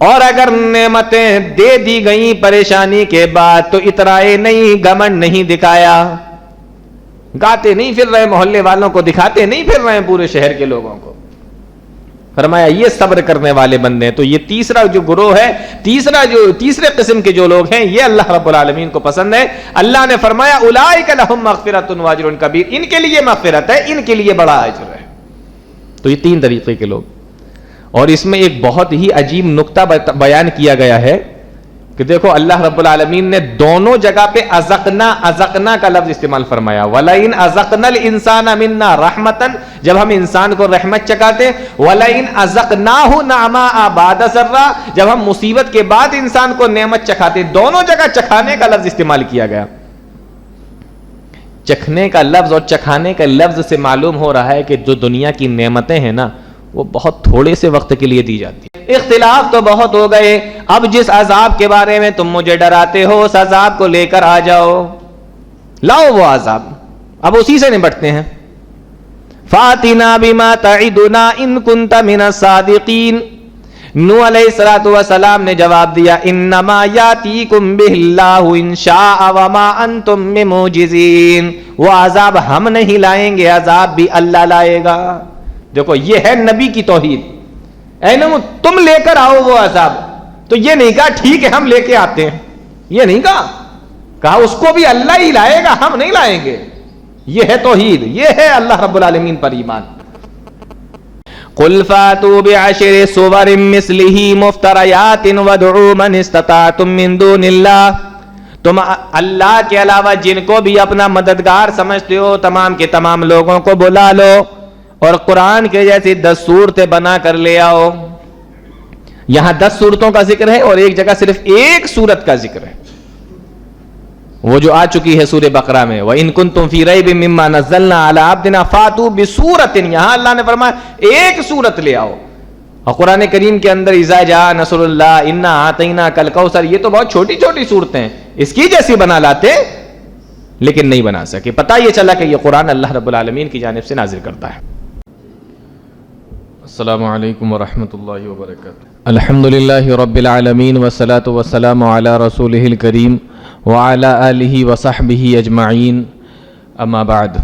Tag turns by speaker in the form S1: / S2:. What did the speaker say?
S1: اور اگر نعمتیں دے دی گئیں پریشانی کے بعد تو اترائے نہیں، گھمنڈ نہیں دکھایا، گاتے نہیں پھر رہے، محلے والوں کو دکھاتے نہیں پھر رہے پورے شہر کے لوگوں کو. فرمایا یہ صبر کرنے والے بندے ہیں. تو یہ تیسرا جو گروہ ہے، تیسرے قسم کے جو لوگ ہیں، یہ اللہ رب العالمین کو پسند ہے. اللہ نے فرمایا اولئک لہم مغفرۃ واجر کبیر، ان کے لیے مغفرت ہے، ان کے لیے بڑا اجر ہے. تو یہ تین طریقے کے لوگ. اور اس میں ایک بہت ہی عجیب نقطہ بیان کیا گیا ہے کہ دیکھو اللہ رب العالمین نے دونوں جگہ پہ ازقنا کا لفظ استعمال فرمایا. وَلَئِنْ أَذَقْنَا الْإِنسَانَ مِنَّا رَحْمَةً، جب ہم انسان کو رحمت چکھاتے. وَلَئِنْ أَذَقْنَاهُ نَعْمَاءَ بَعْدَ ضَرَّاء، جب ہم مصیبت کے بعد انسان کو نعمت چکھاتے. دونوں جگہ چکھانے کا لفظ استعمال کیا گیا. چکھنے کا لفظ اور چکھانے کا لفظ سے معلوم ہو رہا ہے کہ جو دنیا کی نعمتیں ہیں نا وہ بہت تھوڑے سے وقت کے لیے دی جاتی ہے. اختلاف تو بہت ہو گئے. اب جس عذاب کے بارے میں تم مجھے ڈراتے ہو اس عذاب کو لے کر آ جاؤ، لاؤ وہ عذاب. اب اسی سے نپٹتے ہیں. فاتنا بما تعدنا ان کنت من الصادقین. نوح علیہ السلام نے جواب دیا انما یاتیکم بہ اللہ ان شاء وما انتم بمعجزین. وہ عذاب ہم نہیں لائیں گے، عذاب بھی اللہ لائے گا. دیکھو یہ ہے نبی کی توحید. اے نو تم لے کر آؤ وہ عذاب. تو یہ نہیں کہا ٹھیک ہے ہم لے کے آتے ہیں، یہ نہیں کہا اس کو بھی اللہ ہی لائے گا، ہم نہیں لائیں گے. یہ ہے توحید، یہ ہے اللہ رب العالمین پر ایمان. قل فاتوا بعشر صور مثلہ مفتریات وادعوا من استطعتم من دون اللہ. تم اللہ کے علاوہ جن کو بھی اپنا مددگار سمجھتے ہو تمام کے تمام لوگوں کو بلا لو اور قرآن کے جیسی 10 صورتیں بنا کر لے آؤ. یہاں 10 صورتوں کا ذکر ہے اور ایک جگہ صرف ایک صورت کا ذکر ہے، وہ جو آ چکی ہے سورہ بقرہ میں. وَإِن كُنتُمْ فِي رَيْبٍ مِّمَّا نَزَّلْنَا عَلَىٰ عَبْدِنَا فَأْتُوا بِسُورَةٍ. یہاں اللہ نے فرمایا ایک صورت لے آؤ. اور قرآن کریم کے اندر اذا جاء نصر اللہ انا اعطیناک الکوثر، یہ تو بہت چھوٹی چھوٹی صورتیں ہیں، اس کی جیسی بنا لاتے لیکن نہیں بنا سکے. پتہ یہ چلا کہ یہ قرآن اللہ رب العالمین کی جانب سے نازل کرتا ہے. السلام علیکم ورحمۃ اللہ وبرکاتہ. الحمد للہ رب العالمین والصلاة والسلام علی رسولہ الکریم وعلی آلہ وصحبہ اجمعین. اما بعد.